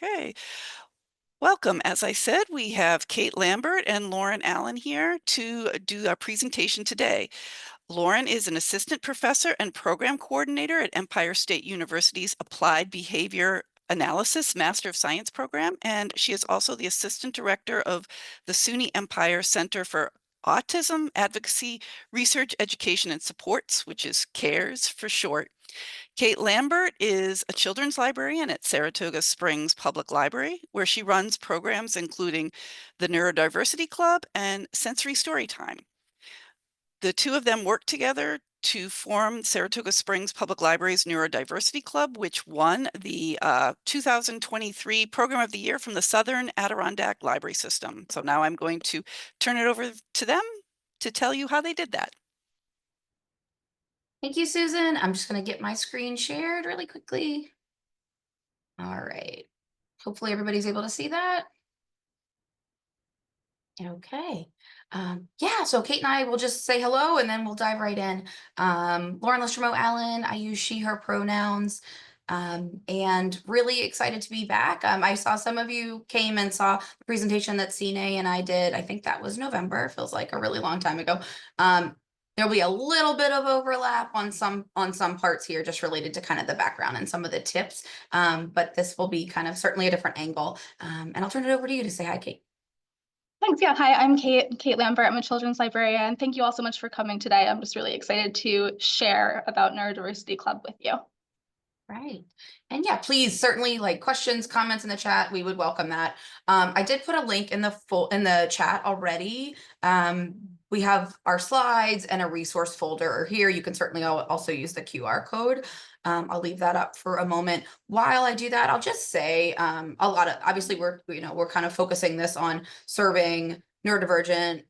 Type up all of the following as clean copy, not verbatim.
Okay, welcome. As I said, we have Kate Lambert and Lauren Allen here to do our presentation today. Lauren is an assistant professor and program coordinator at Empire State University's Applied Behavior Analysis Master of Science program, and she is also the assistant director of the SUNY Empire Center for Autism Advocacy, Research, Education, and Supports, which is CARES for short. Kate Lambert is a children's librarian at Saratoga Springs Public Library, where she runs programs including the Neurodiversity Club and Sensory Storytime. The two of them work together to form Saratoga Springs Public Library's Neurodiversity Club, which won the 2023 Program of the Year from the Southern Adirondack Library System. So now I'm going to turn it over to them to tell you how they did that. Thank you, Susan. I'm just going to get my screen shared really quickly. All right. Hopefully everybody's able to see that. Okay. Yeah, so Kate and I will just say hello and then we'll dive right in. Lauren Lestremau Allen, I use she, her pronouns, and really excited to be back. I saw some of you came and saw the presentation that Sine and I did. I think that was November, feels like a really long time ago. There'll be a little bit of overlap on some parts here, just related to kind of the background and some of the tips. But this will be kind of certainly a different angle. And I'll turn it over to you to say hi, Kate. Thanks. Yeah. Hi, I'm Kate Lambert. I'm a children's librarian. Thank you all so much for coming today. I'm just really excited to share about Neurodiversity Club with you. Right. And yeah, please, certainly, like, questions, comments in the chat, we would welcome that. I did put a link in the chat already. We have our slides and a resource folder here. You can certainly also use the QR code. I'll leave that up for a moment. While I do that, I'll just say obviously we're kind of focusing this on serving neurodivergent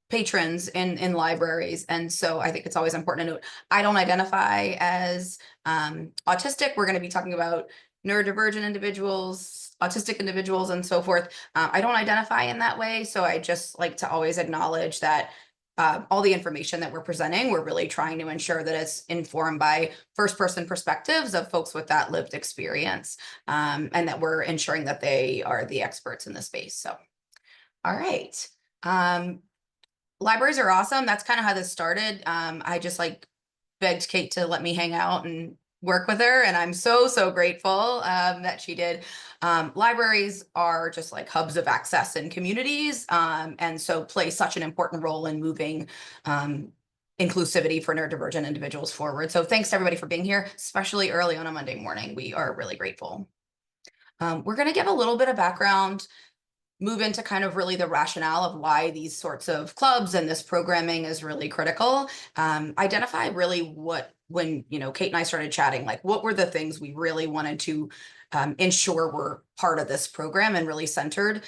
patrons in libraries. And so I think it's always important to note, I don't identify as autistic. We're going to be talking about neurodivergent individuals, autistic individuals, and so forth. I don't identify in that way. So I just like to always acknowledge that all the information that we're presenting, we're really trying to ensure that it's informed by first-person perspectives of folks with that lived experience, and that we're ensuring that they are the experts in the space. So, all right. Libraries are awesome. That's kind of how this started. I just begged Kate to let me hang out and work with her, and I'm so grateful that she did. Libraries are just like hubs of access in communities, and so play such an important role in moving inclusivity for neurodivergent individuals forward. So thanks to everybody for being here, especially early on a Monday morning. We are really grateful. We're going to give a little bit of background, move into kind of really the rationale of why these sorts of clubs and this programming is really critical. Identify really when Kate and I started chatting, like, what were the things we really wanted to ensure were part of this program and really centered.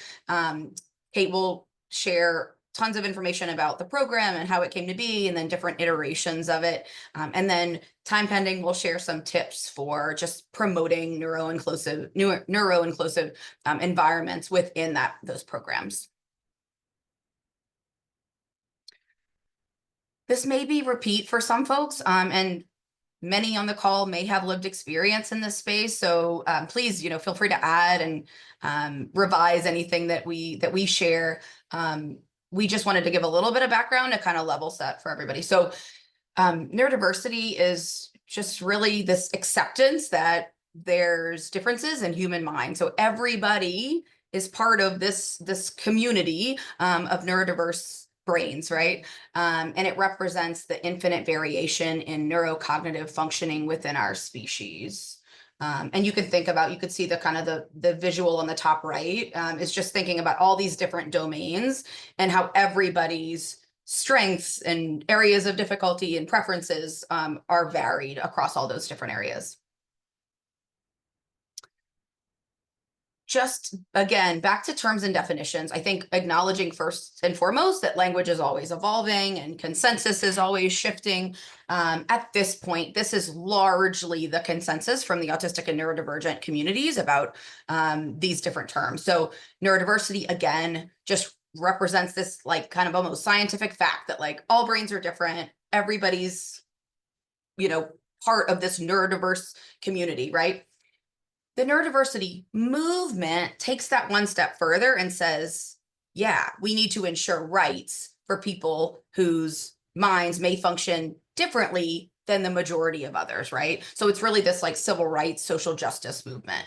Kate will share tons of information about the program and how it came to be, and then different iterations of it. And then, time pending, we'll share some tips for just promoting neuro-inclusive environments within those programs. This may be repeat for some folks, and many on the call may have lived experience in this space. So please, feel free to add and revise anything that we share. We just wanted to give a little bit of background to kind of level set for everybody. So neurodiversity is just really this acceptance that there's differences in human mind. So everybody is part of this community of neurodiverse brains, right? And it represents the infinite variation in neurocognitive functioning within our species. And you could see the kind of the visual on the top right is just thinking about all these different domains and how everybody's strengths and areas of difficulty and preferences are varied across all those different areas. Just again, back to terms and definitions, I think acknowledging first and foremost that language is always evolving and consensus is always shifting. At this point, this is largely the consensus from the autistic and neurodivergent communities about these different terms. So neurodiversity, again, just represents this kind of almost scientific fact that all brains are different. Everybody's, part of this neurodiverse community, right? the neurodiversity movement takes that one step further and says, yeah, we need to ensure rights for people whose minds may function differently than the majority of others, right? So it's really this like civil rights, social justice movement.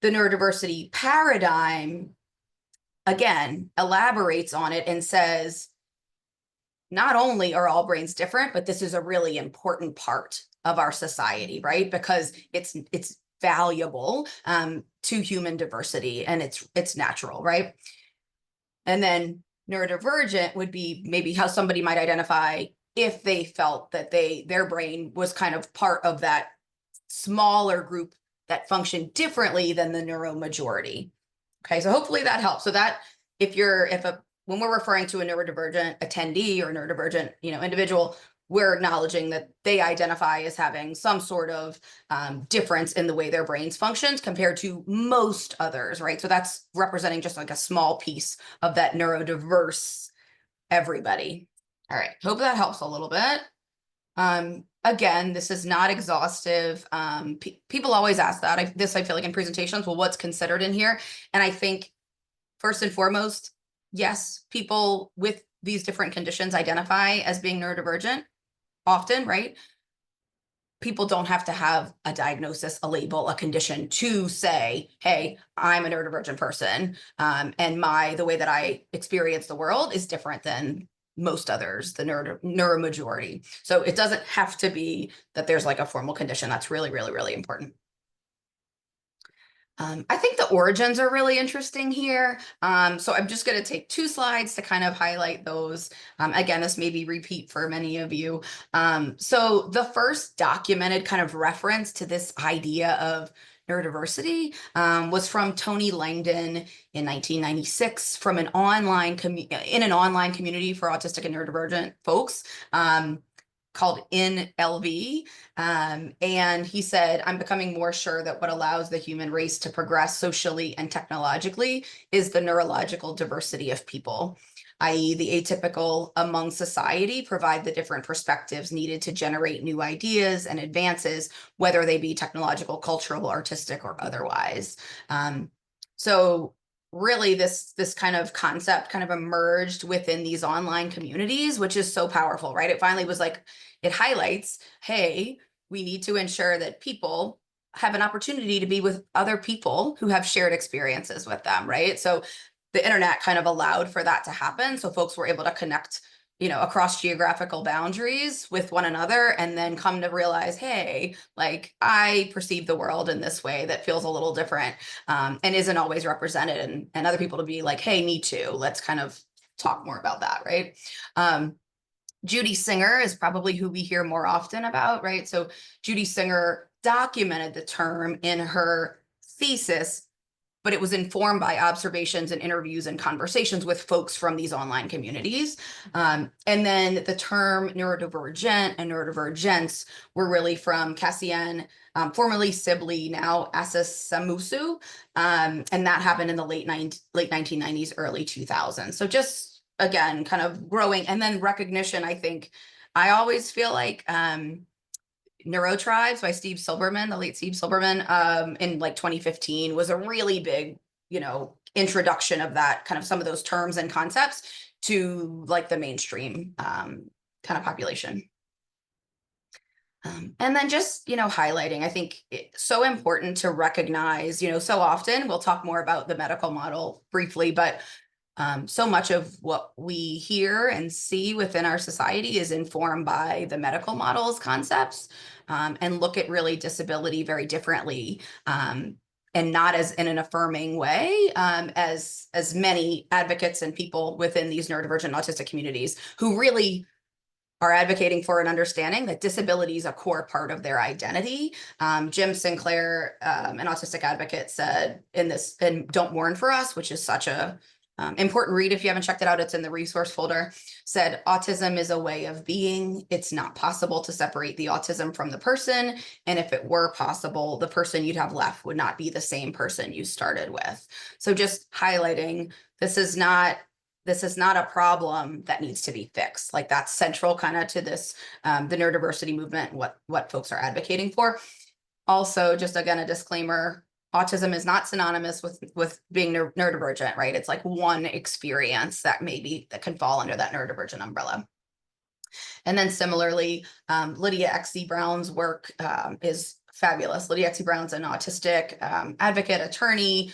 The neurodiversity paradigm, again, elaborates on it and says, not only are all brains different, but this is a really important part of our society, right? Because it's valuable to human diversity, and it's natural, right? And then neurodivergent would be maybe how somebody might identify if they felt that their brain was kind of part of that smaller group that functioned differently than the neuromajority. Okay, so hopefully that helps. So that when we're referring to a neurodivergent attendee or neurodivergent, individual, we're acknowledging that they identify as having some sort of difference in the way their brains functions compared to most others, right? So that's representing just like a small piece of that neurodiverse everybody. All right, hope that helps a little bit. Again, this is not exhaustive. People always ask that. I feel like in presentations, well, what's considered in here? And I think first and foremost, yes, people with these different conditions identify as being neurodivergent often, right? People don't have to have a diagnosis, a label, a condition to say, hey, I'm a neurodivergent person. And the way that I experience the world is different than most others, the neuromajority. So it doesn't have to be that there's like a formal condition. That's really, really, really important. I think the origins are really interesting here. So I'm just going to take 2 slides to kind of highlight those. Again, this may be repeat for many of you. So the first documented kind of reference to this idea of neurodiversity was from Tony Langdon in 1996 from an online community for autistic and neurodivergent folks. Called NLV. And he said, I'm becoming more sure that what allows the human race to progress socially and technologically is the neurological diversity of people, i.e. the atypical among society provide the different perspectives needed to generate new ideas and advances, whether they be technological, cultural, artistic, or otherwise. So really this kind of concept kind of emerged within these online communities, which is so powerful, right? It finally was like, it highlights, hey, we need to ensure that people have an opportunity to be with other people who have shared experiences with them, right? So the internet kind of allowed for that to happen. So folks were able to connect, across geographical boundaries with one another, and then come to realize, hey, like I perceive the world in this way that feels a little different and isn't always represented, and other people to be like, hey, me too. Let's kind of talk more about that, right? Judy Singer is probably who we hear more often about, right? So Judy Singer documented the term in her thesis, but it was informed by observations and interviews and conversations with folks from these online communities. And then the term neurodivergent and neurodivergence were really from Cassian, formerly Sibley, now Asasamusu. And that happened in the late 1990s, early 2000s. So just, again, kind of growing. And then recognition, I think, I always feel like Neurotribes by Steve Silberman, the late Steve Silberman, in like 2015 was a really big, introduction of that kind of some of those terms and concepts to like the mainstream kind of population. And then just, highlighting, I think it's so important to recognize, so often we'll talk more about the medical model briefly, but so much of what we hear and see within our society is informed by the medical models concepts, and look at really disability very differently, and not as in an affirming way, as many advocates and people within these neurodivergent autistic communities who really are advocating for an understanding that disability is a core part of their identity. Jim Sinclair, an autistic advocate, said in Don't Mourn for Us, which is such a important read. If you haven't checked it out, it's in the resource folder, said autism is a way of being. It's not possible to separate the autism from the person. And if it were possible, the person you'd have left would not be the same person you started with. So just highlighting, this is not a problem that needs to be fixed. Like that's central kind of to this, the neurodiversity movement, what folks are advocating for. also, just again, a disclaimer, autism is not synonymous with being neurodivergent, right? It's like one experience that that can fall under that neurodivergent umbrella. And then similarly, Lydia XC Brown's work is fabulous. Lydia XC Brown's an autistic advocate, attorney,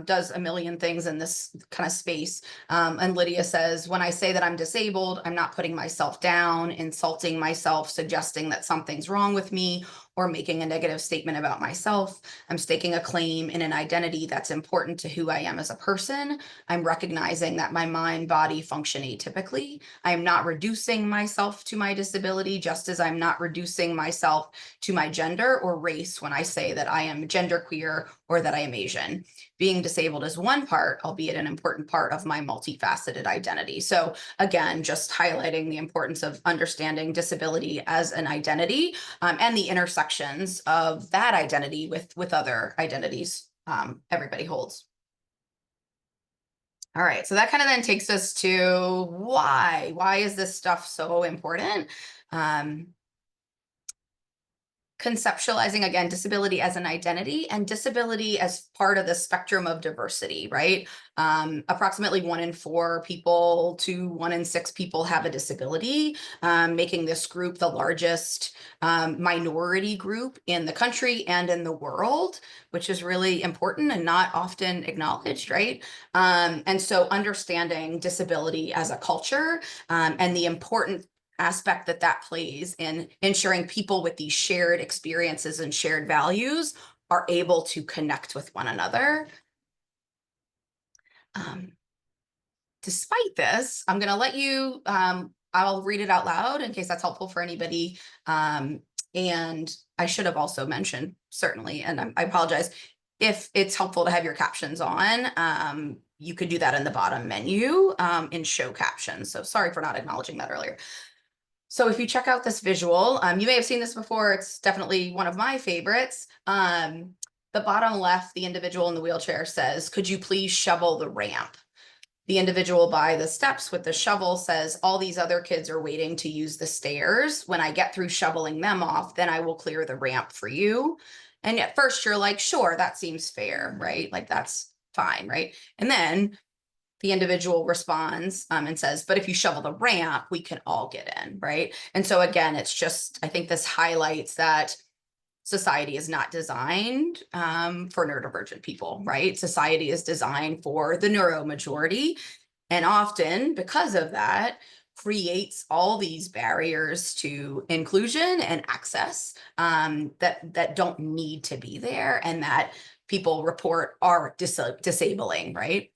does a million things in this kind of space. And Lydia says, when I say that I'm disabled, I'm not putting myself down, insulting myself, suggesting that something's wrong with me, or making a negative statement about myself. I'm staking a claim in an identity that's important to who I am as a person. I'm recognizing that my mind body function atypically. I'm not reducing myself to my disability, just as I'm not reducing myself to my gender or race when I say that I am genderqueer or that I am Asian. Being disabled is one part, albeit an important part of my multifaceted identity. So again, just highlighting the importance of understanding disability as an identity and the intersections of that identity with other identities everybody holds. All right, so that kind of then takes us to why. Why is this stuff so important? Conceptualizing, again, disability as an identity and disability as part of the spectrum of diversity, right? Approximately 1 in 4 people to 1 in 6 people have a disability, making this group the largest minority group in the country and in the world, which is really important and not often acknowledged, right? And so understanding disability as a culture and the important aspect that plays in ensuring people with these shared experiences and shared values are able to connect with one another. Despite this, I'm going to let you, I'll read it out loud in case that's helpful for anybody. And I should have also mentioned, certainly, and I apologize, if it's helpful to have your captions on, you could do that in the bottom menu in show captions. So sorry for not acknowledging that earlier. So if you check out this visual, you may have seen this before. It's definitely one of my favorites. The bottom left, the individual in the wheelchair says, "Could you please shovel the ramp?" The individual by the steps with the shovel says, "All these other kids are waiting to use the stairs. When I get through shoveling them off, then I will clear the ramp for you." And at first you're like, sure, that seems fair, right? Like that's fine, right? And then the individual responds and says, "But if you shovel the ramp, we can all get in," right? And so again, it's just, I think this highlights that society is not designed for neurodivergent people, right? Society is designed for the neuromajority. And often because of that, creates all these barriers to inclusion and access that don't need to be there and that people report are disabling, right?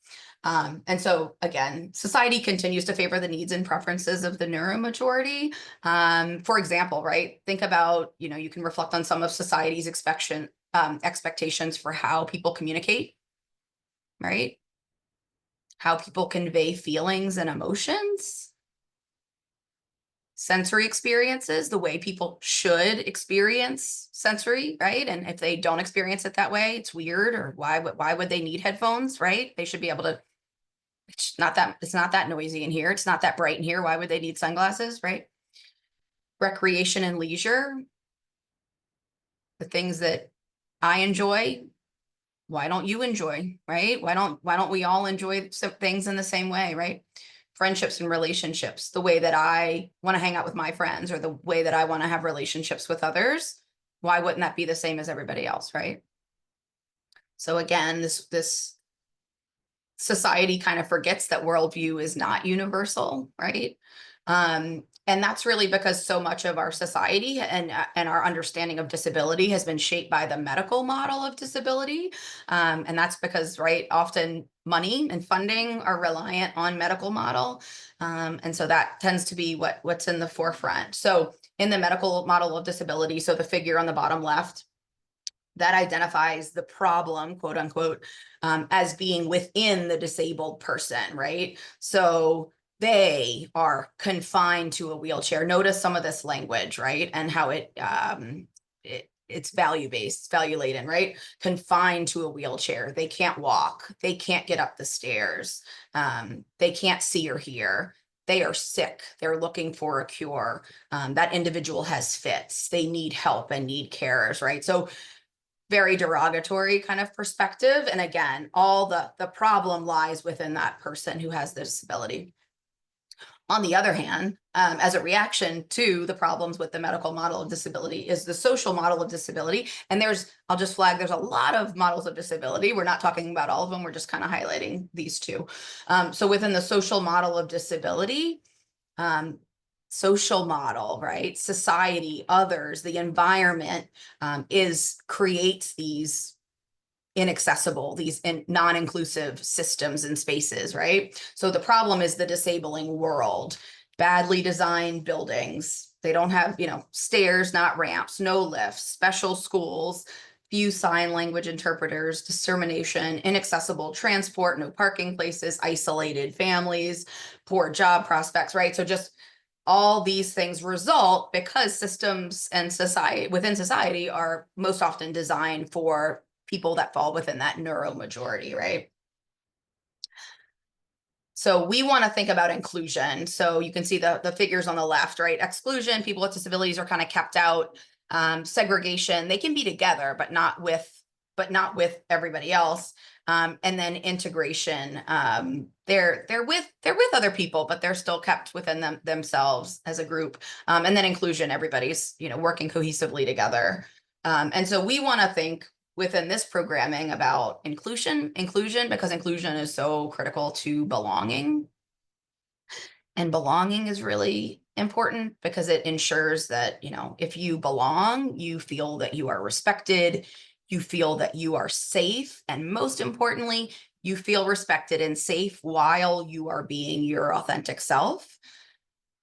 And so again, society continues to favor the needs and preferences of the neuromajority. For example, right, think about, you can reflect on some of society's expectations for how people communicate, right? How people convey feelings and emotions. Sensory experiences, the way people should experience sensory, right? And if they don't experience it that way, it's weird, or why would they need headphones, right? They should be able to. It's not that noisy in here. It's not that bright in here. Why would they need sunglasses, right? Recreation and leisure. The things that I enjoy, why don't you enjoy, right? Why don't we all enjoy some things in the same way, right? Friendships and relationships, the way that I want to hang out with my friends or the way that I want to have relationships with others. Why wouldn't that be the same as everybody else, right? So again, this society kind of forgets that worldview is not universal, right? And that's really because so much of our society and our understanding of disability has been shaped by the medical model of disability. And that's because, right, often money and funding are reliant on medical model. And so that tends to be what's in the forefront. So in the medical model of disability, so the figure on the bottom left, that identifies the problem, quote unquote, as being within the disabled person, right? So they are confined to a wheelchair. Notice some of this language, right? And how it's value-based, value-laden, right? Confined to a wheelchair. They can't walk. They can't get up the stairs. They can't see or hear. They are sick. They're looking for a cure. That individual has fits. They need help and need carers, right? So very derogatory kind of perspective. And again, all the problem lies within that person who has the disability. On the other hand, as a reaction to the problems with the medical model of disability is the social model of disability. And I'll just flag, there's a lot of models of disability. We're not talking about all of them. We're just kind of highlighting these two. So within the social model of disability, social model, right? Society, others, the environment creates these inaccessible, these non-inclusive systems and spaces, right? So the problem is the disabling world, badly designed buildings. They don't have, stairs, not ramps, no lifts, special schools, few sign language interpreters, discrimination, inaccessible transport, no parking places, isolated families, poor job prospects, right? So just all these things result because systems and within society are most often designed for people that fall within that neuro majority, right? So we want to think about inclusion. So you can see the figures on the left, right? Exclusion, people with disabilities are kind of kept out. Segregation, they can be together, but not with everybody else. And then integration, they're with other people, but they're still kept within themselves as a group. And then inclusion, everybody's working cohesively together. And so we want to think within this programming about inclusion, because inclusion is so critical to belonging. And belonging is really important because it ensures that, if you belong, you feel that you are respected, you feel that you are safe, and most importantly, you feel respected and safe while you are being your authentic self.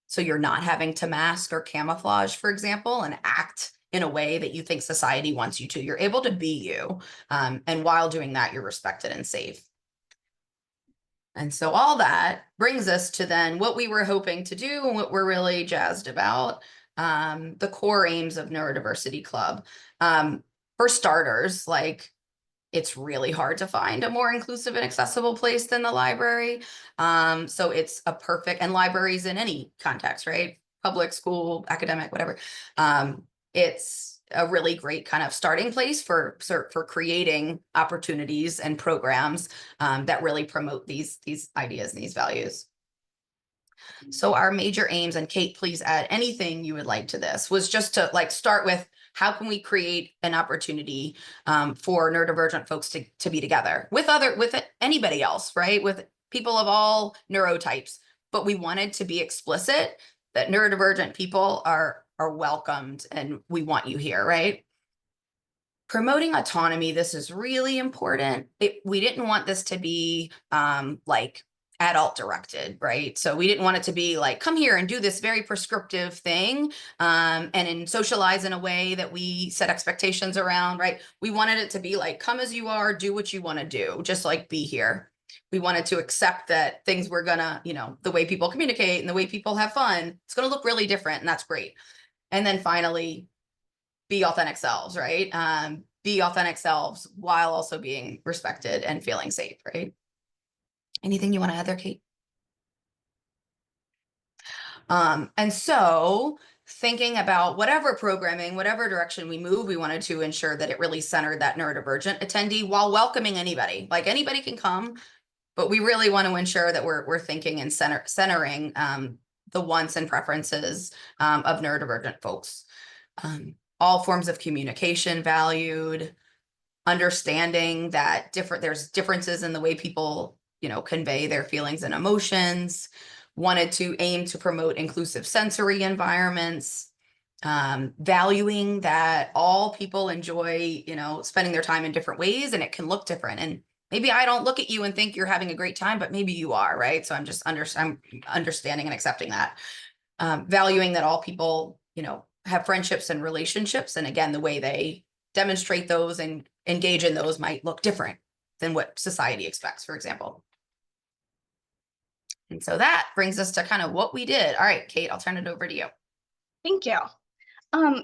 So you're not having to mask or camouflage, for example, and act in a way that you think society wants you to. You're able to be you. And while doing that, you're respected and safe. And so all that brings us to then what we were hoping to do and what we're really jazzed about, the core aims of Neurodiversity Club. For starters, it's really hard to find a more inclusive and accessible place than the library. So it's a perfect, and libraries in any context, right? Public, school, academic, whatever. It's a really great kind of starting place for creating opportunities and programs that really promote these ideas and these values. So our major aims, and Kate, please add anything you would like to this, was just to start with how can we create an opportunity for neurodivergent folks to be together with anybody else, right? With people of all neurotypes. But we wanted to be explicit that neurodivergent people are welcomed and we want you here, right? Promoting autonomy, this is really important. We didn't want this to be adult directed, right? So we didn't want it to be come here and do this very prescriptive thing and socialize in a way that we set expectations around, right? We wanted it to be come as you are, do what you want to do, just be here. We wanted to accept that things were gonna, the way people communicate and the way people have fun, it's gonna look really different, and that's great. And then finally, be authentic selves, right? Be authentic selves while also being respected and feeling safe, right? Anything you want to add there, Kate? And so thinking about whatever programming, whatever direction we move, we wanted to ensure that it really centered that neurodivergent attendee while welcoming anybody. Anybody can come, but we really want to ensure that we're thinking and centering the wants and preferences of neurodivergent folks. All forms of communication valued, understanding that there's differences in the way people convey their feelings and emotions, wanted to aim to promote inclusive sensory environments, valuing that all people enjoy, spending their time in different ways, and it can look different. And maybe I don't look at you and think you're having a great time, but maybe you are, right? So I'm understanding and accepting that. Valuing that all people, have friendships and relationships. And again, the way they demonstrate those and engage in those might look different than what society expects, for example. And so that brings us to kind of what we did. All right, Kate, I'll turn it over to you. Thank you.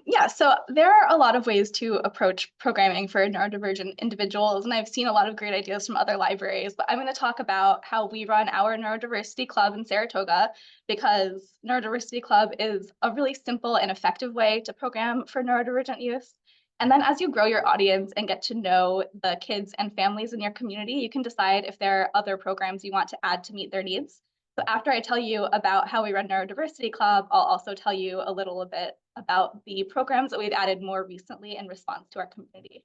Yeah, so there are a lot of ways to approach programming for neurodivergent individuals, and I've seen a lot of great ideas from other libraries, but I'm going to talk about how we run our Neurodiversity Club in Saratoga, because Neurodiversity Club is a really simple and effective way to program for neurodivergent youth. And then as you grow your audience and get to know the kids and families in your community, you can decide if there are other programs you want to add to meet their needs. So after I tell you about how we run Neurodiversity Club, I'll also tell you a little bit about the programs that we've added more recently in response to our community.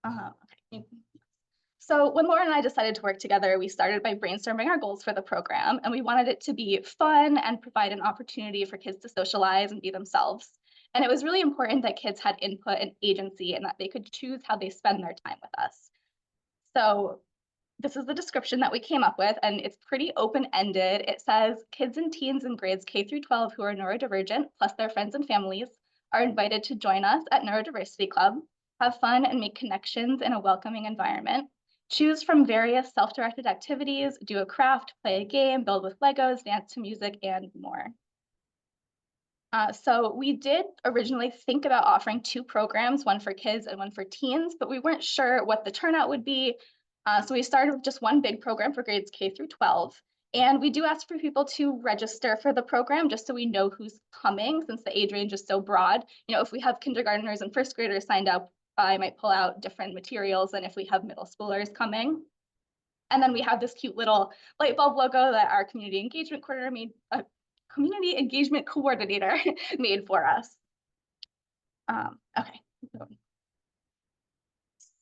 Okay. So when Laura and I decided to work together, we started by brainstorming our goals for the program, and we wanted it to be fun and provide an opportunity for kids to socialize and be themselves. And it was really important that kids had input and agency and that they could choose how they spend their time with us. So this is the description that we came up with, and it's pretty open-ended. It says, kids and teens in grades K through 12 who are neurodivergent, plus their friends and families, are invited to join us at Neurodiversity Club, have fun and make connections in a welcoming environment, choose from various self-directed activities, do a craft, play a game, build with Legos, dance to music, and more. So we did originally think about offering 2 programs, one for kids and one for teens, but we weren't sure what the turnout would be. So we started with just one big program for grades K through 12. And we do ask for people to register for the program just so we know who's coming, since the age range is so broad. You know, if we have kindergartners and first graders signed up, I might pull out different materials than if we have middle schoolers coming. And then we have this cute little light bulb logo that our community engagement coordinator made for us. Okay.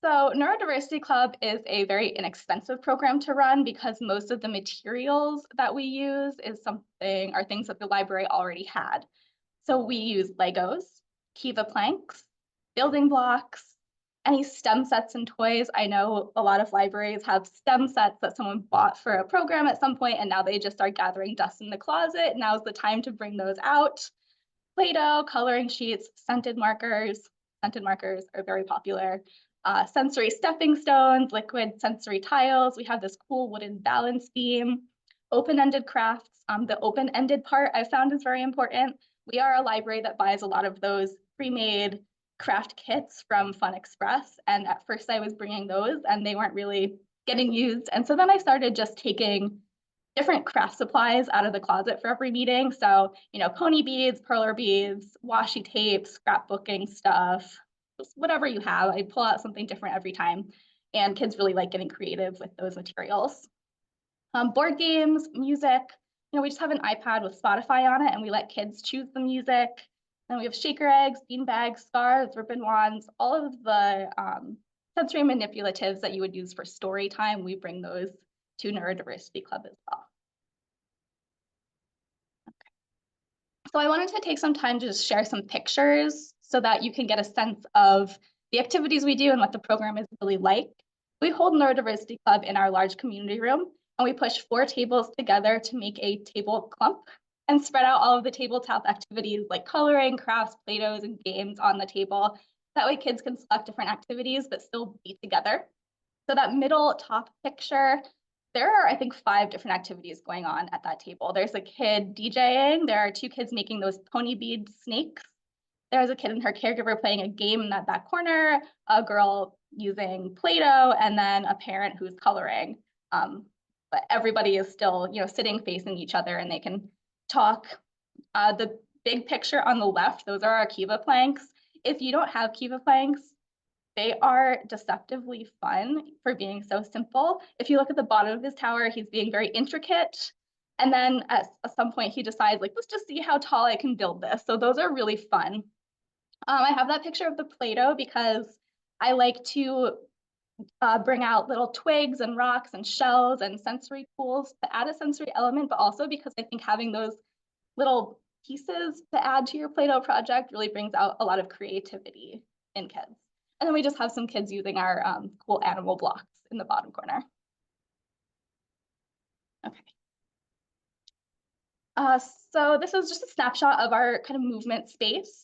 So Neurodiversity Club is a very inexpensive program to run because most of the materials that we use are things that the library already had. So we use Legos, Kiva planks, building blocks, any STEM sets and toys. I know a lot of libraries have STEM sets that someone bought for a program at some point, and now they just are gathering dust in the closet. Now's the time to bring those out. Play-Doh, coloring sheets, scented markers. Scented markers are very popular. Sensory stepping stones, liquid sensory tiles. We have this cool wooden balance beam, open-ended crafts. The open-ended part I found is very important. We are a library that buys a lot of those pre-made craft kits from Fun Express. And at first I was bringing those and they weren't really getting used. And so then I started just taking different craft supplies out of the closet for every meeting. So, you know, pony beads, perler beads, washi tape, scrapbooking stuff, just whatever you have. I pull out something different every time. And kids really like getting creative with those materials. Board games, music. You know, we just have an iPad with Spotify on it and we let kids choose the music. Then we have shaker eggs, bean bags, scarves, ribbon wands, all of the sensory manipulatives that you would use for story time. We bring those to Neurodiversity Club as well. Okay. So I wanted to take some time to just share some pictures so that you can get a sense of the activities we do and what the program is really like. We hold Neurodiversity Club in our large community room, and we push 4 tables together to make a table clump and spread out all of the tabletop activities like coloring, crafts, Play-Dohs, and games on the table. That way kids can select different activities but still be together. So that middle top picture, there are, I think, 5 different activities going on at that table. There's a kid DJing. There are 2 kids making those pony bead snakes. There's a kid and her caregiver playing a game in that back corner, a girl using Play-Doh, and then a parent who's coloring. But everybody is still, you know, sitting facing each other and they can talk. The big picture on the left, those are our Kiva planks. If you don't have Kiva planks, they are deceptively fun for being so simple. If you look at the bottom of his tower, he's being very intricate. And then at some point he decides, like, let's just see how tall I can build this. So those are really fun. I have that picture of the Play-Doh because I like to bring out little twigs and rocks and shells and sensory tools to add a sensory element, but also because I think having those little pieces to add to your Play-Doh project really brings out a lot of creativity in kids. And then we just have some kids using our cool animal blocks in the bottom corner. Okay. So this is just a snapshot of our kind of movement space.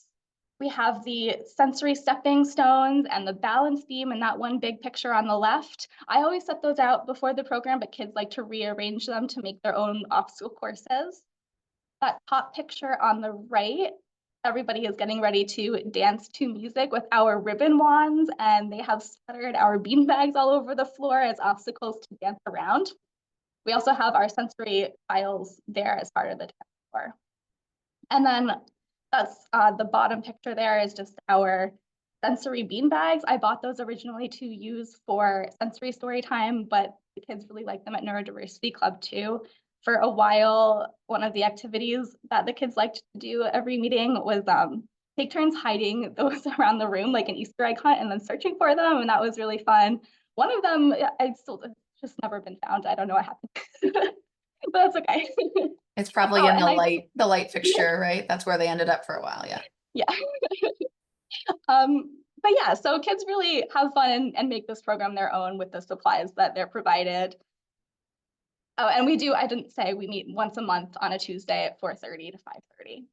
We have the sensory stepping stones and the balance beam and that one big picture on the left. I always set those out before the program, but kids like to rearrange them to make their own obstacle courses. That top picture on the right, everybody is getting ready to dance to music with our ribbon wands, and they have scattered our bean bags all over the floor as obstacles to dance around. We also have our sensory tiles there as part of the dance floor. And then That's the bottom picture there is just our sensory bean bags. I bought those originally to use for sensory story time, but the kids really like them at Neurodiversity Club too. For a while, one of the activities that the kids liked to do every meeting was take turns hiding those around the room like an Easter egg hunt and then searching for them. And that was really fun. One of them, I still just never been found. I don't know what happened, but that's okay. It's probably Oh, in and the light fixture, right? That's where they ended up for a while. Yeah. yeah. But yeah, so kids really have fun and make this program their own with the supplies that they're provided. Oh, and we do, I didn't say, we meet once a month on a Tuesday at 4:30 to 5:30.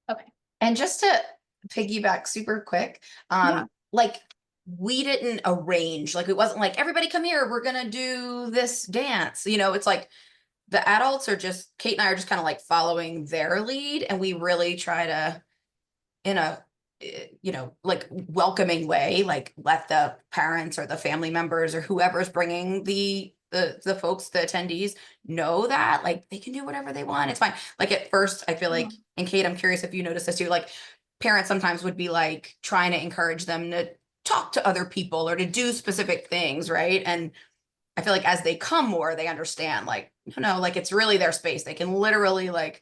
Okay. And just to piggyback super quick, Yeah. like we didn't arrange, like it wasn't like everybody come here, we're gonna do this dance. You know, it's like the adults are just, Kate and I are just kind of like following their lead, and we really try to, in a like welcoming way, like let the parents or the family members or whoever's bringing the folks, the attendees, know that like they can do whatever they want. It's fine. Like at first, I feel like, and Kate, I'm curious if you noticed this too, like parents sometimes would be like trying to encourage them to talk to other people or to do specific things, right? And I feel like as they come more, they understand like, no, like it's really their space. They can literally like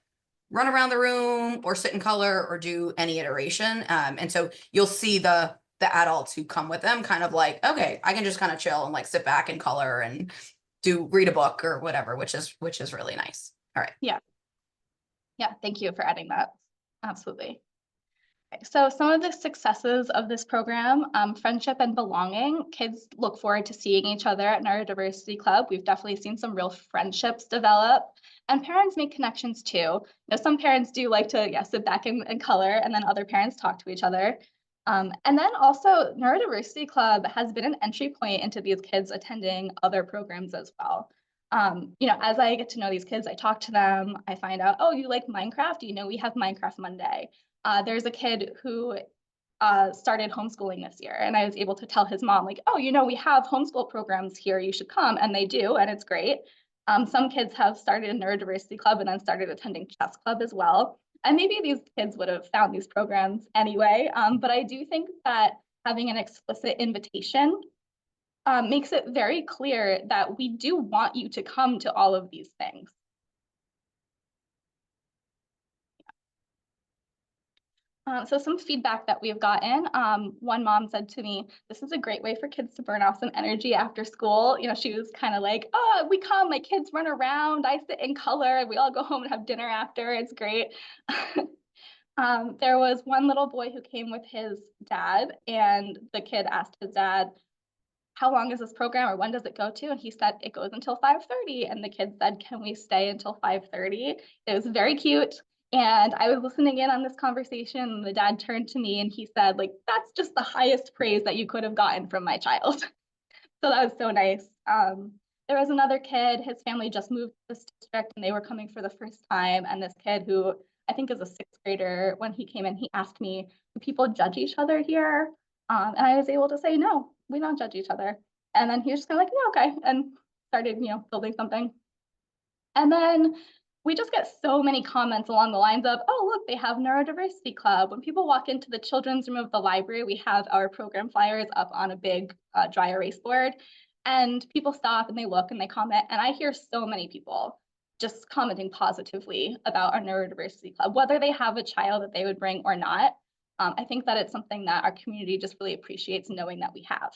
run around the room or sit in color or do any iteration. And so you'll see the adults who come with them kind of like, okay, I can just kind of chill and like sit back and color and read a book or whatever, which is really nice. All right. Yeah. Yeah. Thank you for adding that. Absolutely. Okay, so some of the successes of this program, friendship and belonging. Kids look forward to seeing each other at Neurodiversity Club. We've definitely seen some real friendships develop, and parents make connections too. You know, some parents do like to sit back and color, and then other parents talk to each other. And then also Neurodiversity Club has been an entry point into these kids attending other programs as well. You know, as I get to know these kids, I talk to them, I find out, oh, you like Minecraft? You know, we have Minecraft Monday. There's a kid who started homeschooling this year, and I was able to tell his mom, like, oh, you know, we have homeschool programs here, you should come, and they do, and it's great. Some kids have started a Neurodiversity Club and then started attending chess club as well. And maybe these kids would have found these programs anyway, but I do think that having an explicit invitation makes it very clear that we do want you to come to all of these things. So some feedback that we've gotten, one mom said to me, this is a great way for kids to burn off some energy after school. You know, she was kind of like, oh, we come, my kids run around, I sit in color, we all go home and have dinner after, it's great. There was one little boy who came with his dad, and the kid asked his dad, how long is this program or when does it go to? And he said, it goes until 5:30. And the kid said, can we stay until 5:30? It was very cute. And I was listening in on this conversation, and the dad turned to me and he said, like, that's just the highest praise that you could have gotten from my child. So that was so nice. There was another kid, his family just moved to this district and they were coming for the first time. And this kid, who I think is a sixth grader, when he came in, he asked me, do people judge each other here? And I was able to say, no, we don't judge each other. And then he was just kind of like, yeah, okay. And started, you know, building something. And then we just get so many comments along the lines of, oh, look, they have Neurodiversity Club. When people walk into the children's room of the library, we have our program flyers up on a big dry erase board. And people stop and they look and they comment. And I hear so many people just commenting positively about our Neurodiversity Club, whether they have a child that they would bring or not. I think that it's something that our community just really appreciates knowing that we have.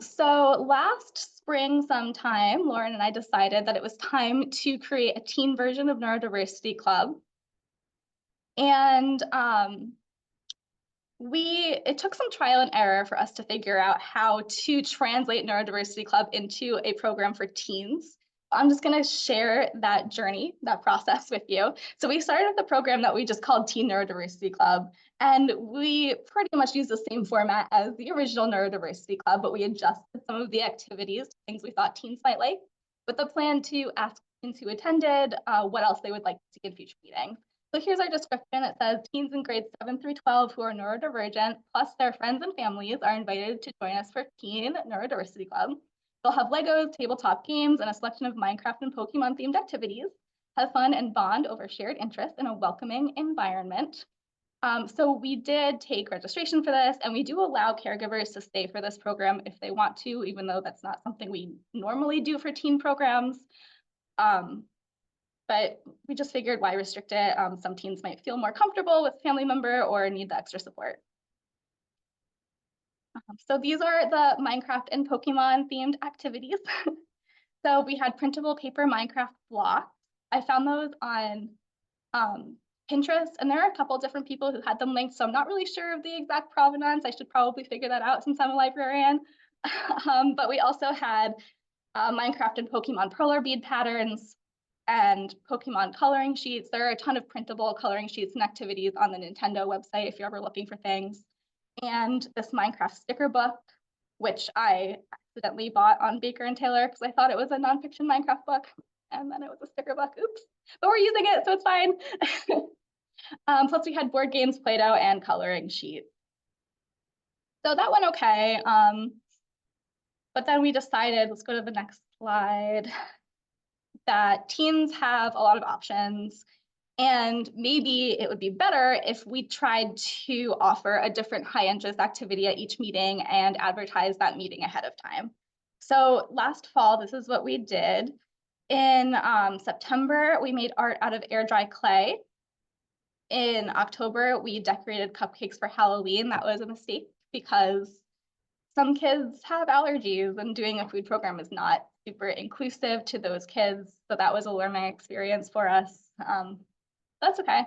So last spring sometime, Lauren and I decided that it was time to create a teen version of Neurodiversity Club. And it took some trial and error for us to figure out how to translate Neurodiversity Club into a program for teens. I'm just going to share that journey, that process with you. So we started with the program that we just called Teen Neurodiversity Club, and we pretty much used the same format as the original Neurodiversity Club, but we adjusted some of the activities to things we thought teens might like, with the plan to ask teens who attended what else they would like to see in future meetings. So here's our description. It says teens in grades 7 through 12 who are neurodivergent, plus their friends and families, are invited to join us for Teen Neurodiversity Club. They'll have Legos, tabletop games, and a selection of Minecraft and Pokemon themed activities. have fun, and bond over shared interests in a welcoming environment. So we did take registration for this, and we do allow caregivers to stay for this program if they want to, even though that's not something we normally do for teen programs. But we just figured, why restrict it? Some teens might feel more comfortable with a family member or need the extra support. So these are the Minecraft and Pokemon themed activities. So we had printable paper Minecraft blocks. I found those on Pinterest, and there are a couple different people who had them linked, so I'm not really sure of the exact provenance. I should probably figure that out since I'm a librarian. But we also had Minecraft and Pokemon polar bead patterns and Pokemon coloring sheets. There are a ton of printable coloring sheets and activities on the Nintendo website if you're ever looking for things. And this Minecraft sticker book, which I accidentally bought on Baker and Taylor because I thought it was a nonfiction Minecraft book, and then it was a sticker book. Oops, but we're using it, so it's fine. Plus we had board games, Play-Doh, and coloring sheets. So that went okay. But then we decided, let's go to the next slide, that teens have a lot of options, and maybe it would be better if we tried to offer a different high-interest activity at each meeting and advertise that meeting ahead of time. So last fall, this is what we did. In September, we made art out of air dry clay. In October, we decorated cupcakes for Halloween. That was a mistake because some kids have allergies, and doing a food program is not super inclusive to those kids. So that was a learning experience for us. That's okay.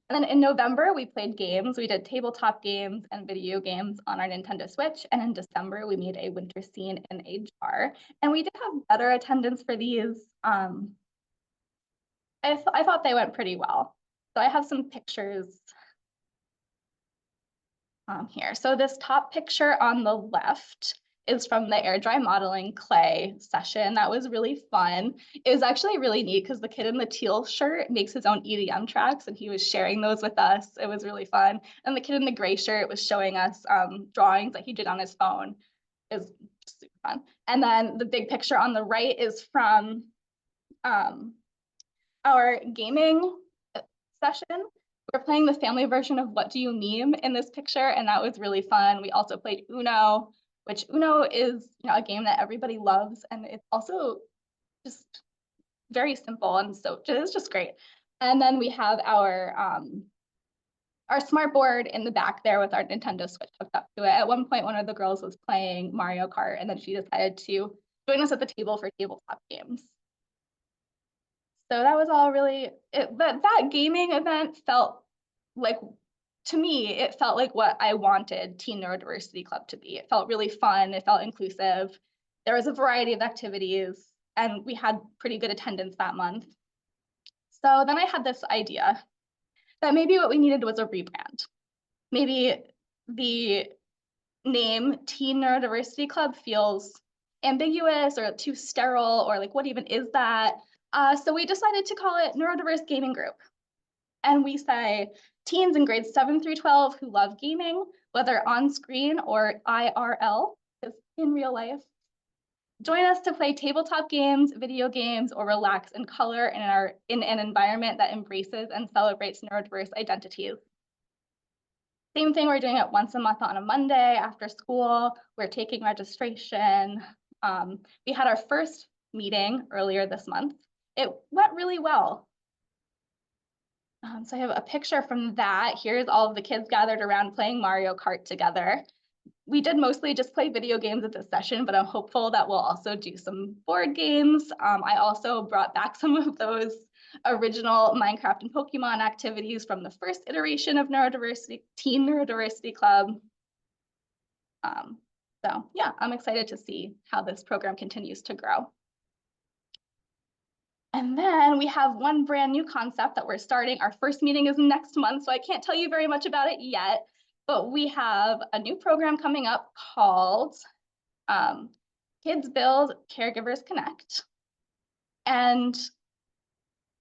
And then in November, we played games. We did tabletop games and video games on our Nintendo Switch. And in December, we made a winter scene in a jar. And we did have better attendance for these. I thought they went pretty well. So I have some pictures here. So this top picture on the left is from the air dry modeling clay session. That was really fun. It was actually really neat because the kid in the teal shirt makes his own EDM tracks, and he was sharing those with us. It was really fun. And the kid in the gray shirt was showing us drawings that he did on his phone. It was super fun. And then the big picture on the right is from our gaming session. We're playing the family version of What Do You Meme in this picture, and that was really fun. We also played Uno, which Uno is, a game that everybody loves, and it's also just very simple, and so it's just great. And then we have our smart board in the back there with our Nintendo Switch hooked up to it. At one point, one of the girls was playing Mario Kart, and then she decided to join us at the table for tabletop games. So that was all really, that gaming event felt like, to me, it felt like what I wanted Teen Neurodiversity Club to be. It felt really fun, it felt inclusive. There was a variety of activities, and we had pretty good attendance that month. So then I had this idea that maybe what we needed was a rebrand. Maybe the name Teen Neurodiversity Club feels ambiguous or too sterile, or like, what even is that? So we decided to call it Neurodiverse Gaming Group. And we say teens in grades 7 through 12 who love gaming, whether on screen or IRL, because in real life. Join us to play tabletop games, video games, or relax and color in an environment that embraces and celebrates neurodiverse identities. Same thing, we're doing it once a month on a Monday after school. We're taking registration. We had our first meeting earlier this month. It went really well. So I have a picture from that. Here's all of the kids gathered around playing Mario Kart together. We did mostly just play video games at this session, but I'm hopeful that we'll also do some board games. I also brought back some of those original Minecraft and Pokemon activities from the first iteration of Teen Neurodiversity Club. So yeah, I'm excited to see how this program continues to grow. And then we have one brand new concept that we're starting. Our first meeting is next month, so I can't tell you very much about it yet, but we have a new program coming up called Kids Build, Caregivers Connect. And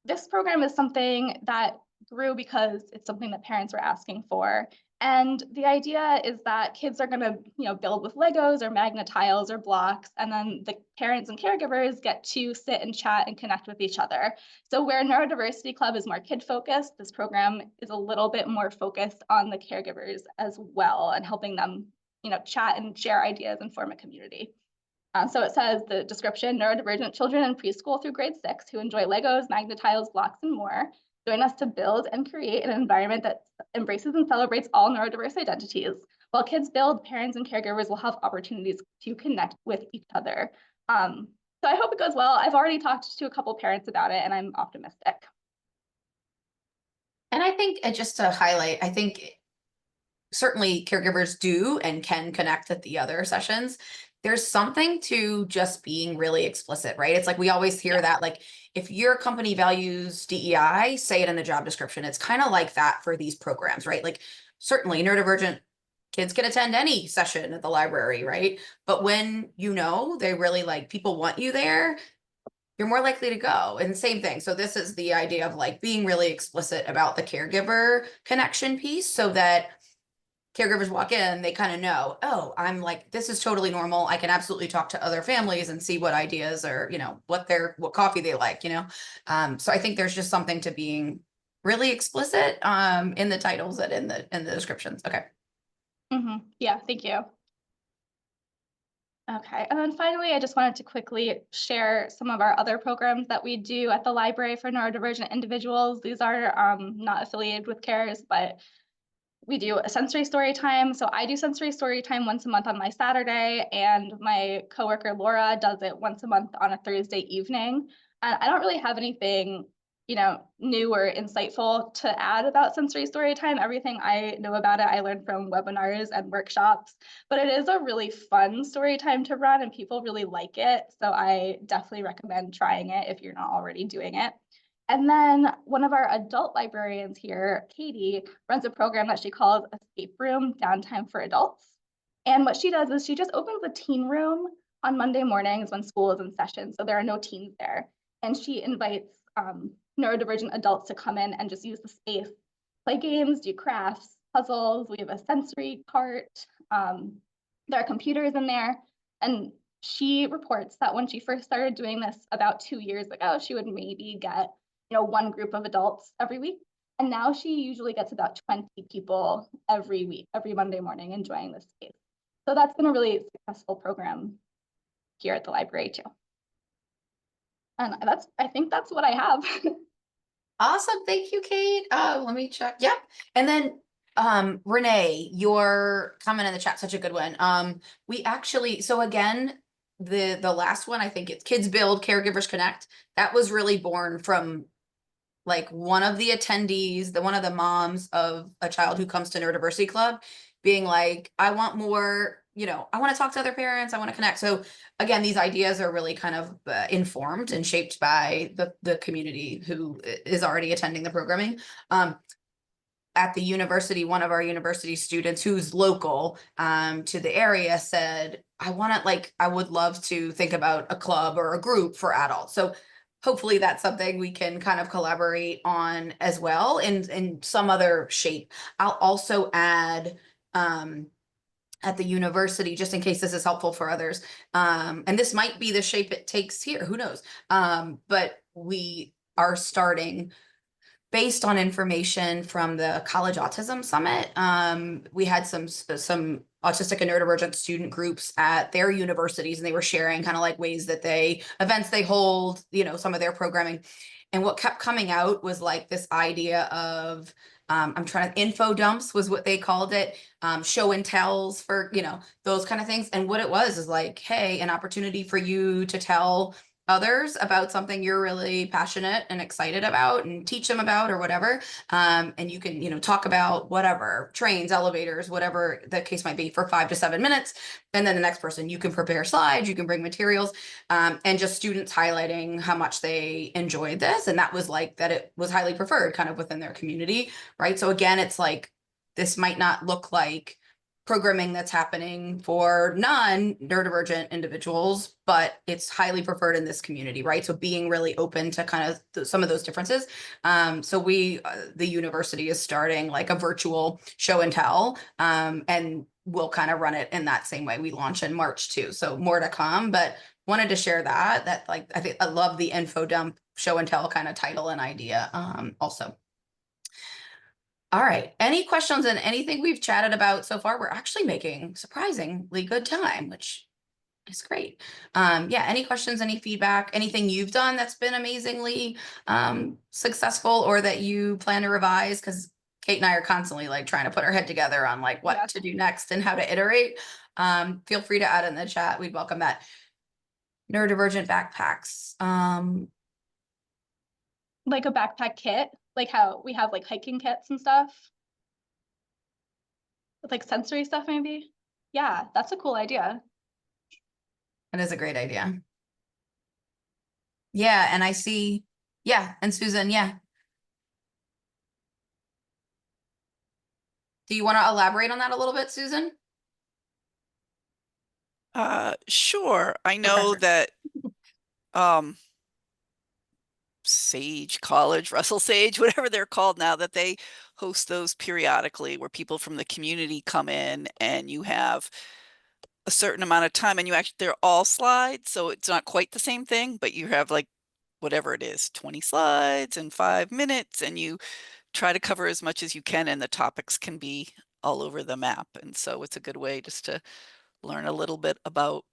this program is something that grew because it's something that parents were asking for. And the idea is that kids are going to, build with Legos or Magna tiles or blocks, and then the parents and caregivers get to sit and chat and connect with each other. So where Neurodiversity Club is more kid focused, this program is a little bit more focused on the caregivers as well and helping them, chat and share ideas and form a community. So it says the description: neurodivergent children in preschool through grade 6 who enjoy Legos, Magna tiles, blocks, and more join us to build and create an environment that embraces and celebrates all neurodiverse identities. While kids build, parents and caregivers will have opportunities to connect with each other. So I hope it goes well. I've already talked to a couple parents about it, and I'm optimistic. And I think, just to highlight, I think certainly caregivers do and can connect at the other sessions. There's something to just being really explicit, right? It's like we always hear that, like, if your company values DEI, say it in the job description. It's kind of like that for these programs, right? Like, certainly neurodivergent kids can attend any session at the library, right? But when they really like, people want you there, you're more likely to go. And same thing. So this is the idea of like being really explicit about the caregiver connection piece, so that caregivers walk in, they kind of know, oh, I'm like, this is totally normal. I can absolutely talk to other families and see what ideas or, what coffee they like, So I think there's just something to being really explicit in the titles and in the descriptions. Okay. Yeah, thank you. Okay, and then finally, I just wanted to quickly share some of our other programs that we do at the library for neurodivergent individuals. These are not affiliated with CARES, but we do a sensory story time. So I do sensory story time once a month on my Saturday, and my coworker Laura does it once a month on a Thursday evening. And I don't really have anything, new or insightful to add about sensory story time. Everything I know about it, I learned from webinars and workshops, but it is a really fun story time to run and people really like it. So I definitely recommend trying it if you're not already doing it. And then one of our adult librarians here, Katie, runs a program that she calls Escape Room Downtime for Adults. And what she does is she just opens a teen room on Monday mornings when school is in session. So there are no teens there. And she invites neurodivergent adults to come in and just use the space, play games, do crafts, puzzles. We have a sensory cart. There are computers in there. And she reports that when she first started doing this about 2 years ago, she would maybe get one group of adults every week. And now she usually gets about 20 people every week, every Monday morning, enjoying this space. So that's been a really successful program here at the library too. And I think that's what I have. Awesome. Thank you, Kate. Let me check. Yep. And then Renee, your comment in the chat, such a good one. We actually, so again, the last one, I think it's Kids Build, Caregivers Connect. That was really born from like one of the attendees, one of the moms of a child who comes to Neurodiversity Club, being like, I want more, I want to talk to other parents, I want to connect. So again, these ideas are really kind of informed and shaped by the community who is already attending the programming. At the university, one of our university students who's local to the area said, I would love to think about a club or a group for adults. So hopefully that's something we can kind of collaborate on as well in some other shape. I'll also add at the university, just in case this is helpful for others, and this might be the shape it takes here, who knows, but we are starting based on information from the College Autism Summit. We had some autistic and neurodivergent student groups at their universities, and they were sharing kind of like ways that events they hold, some of their programming. And what kept coming out was like this idea of, info dumps was what they called it, show and tells for, those kind of things. And what it was is like, hey, an opportunity for you to tell others about something you're really passionate and excited about and teach them about or whatever. And you can, talk about whatever, trains, elevators, whatever the case might be, for 5 to 7 minutes. And then the next person, you can prepare slides, you can bring materials, and just students highlighting how much they enjoyed this. And that was like, that it was highly preferred kind of within their community, right? So again, it's like, this might not look like programming that's happening for non-neurodivergent individuals, but it's highly preferred in this community, right? So being really open to kind of some of those differences. So the university is starting like a virtual show and tell, and we'll kind of run it in that same way. We launch in March too, so more to come, but wanted to share that like, I think I love the info dump show and tell kind of title and idea also. All right. Any questions on anything we've chatted about so far? We're actually making surprisingly good time, which is great. Yeah. Any questions, any feedback, anything you've done that's been amazingly successful or that you plan to revise? Because Kate and I are constantly like trying to put our head together on like what to do next and how to iterate. Feel free to add in the chat. We'd welcome that. Neurodivergent backpacks. Like a backpack kit, like how we have like hiking kits and stuff. With like sensory stuff, maybe. Yeah, that's a cool idea. That is a great idea. Yeah, and I see, yeah, and Susan, yeah. Do you want to elaborate on that a little bit, Susan? Sure. I know that Sage College, Russell Sage, whatever they're called now, that they host those periodically where people from the community come in and you have a certain amount of time and you actually, they're all slides. So it's not quite the same thing, but you have like whatever it is, 20 slides in 5 minutes, and you try to cover as much as you can, and the topics can be all over the map. And so it's a good way just to learn a little bit about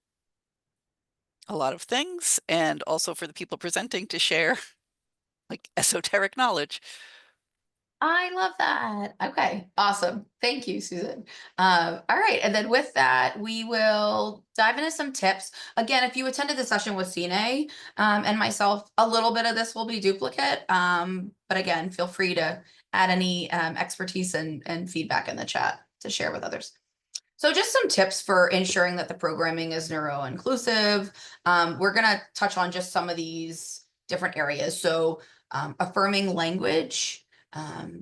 a lot of things, and also for the people presenting to share like esoteric knowledge. I love that. Okay, awesome. Thank you, Susan. All right, and then with that, we will dive into some tips. Again, if you attended the session with Sine and myself, a little bit of this will be duplicate. But again, feel free to add any expertise and feedback in the chat to share with others. So just some tips for ensuring that the programming is neuro-inclusive. We're going to touch on just some of these different areas. So affirming language,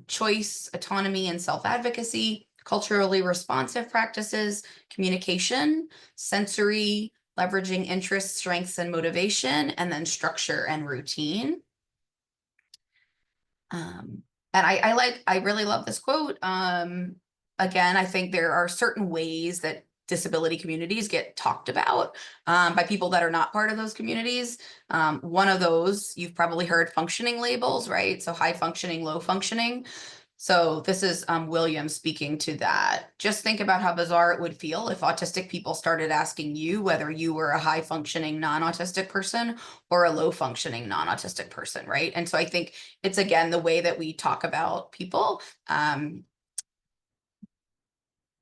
choice, autonomy, and self-advocacy, culturally responsive practices, communication, sensory, leveraging interests, strengths, and motivation, and then structure and routine. And I really love this quote. Again, I think there are certain ways that disability communities get talked about by people that are not part of those communities. One of those, you've probably heard functioning labels, right? So high functioning, low functioning. So this is William speaking to that. Just think about how bizarre it would feel if autistic people started asking you whether you were a high functioning non-autistic person or a low functioning non-autistic person, right? And so I think it's, again, the way that we talk about people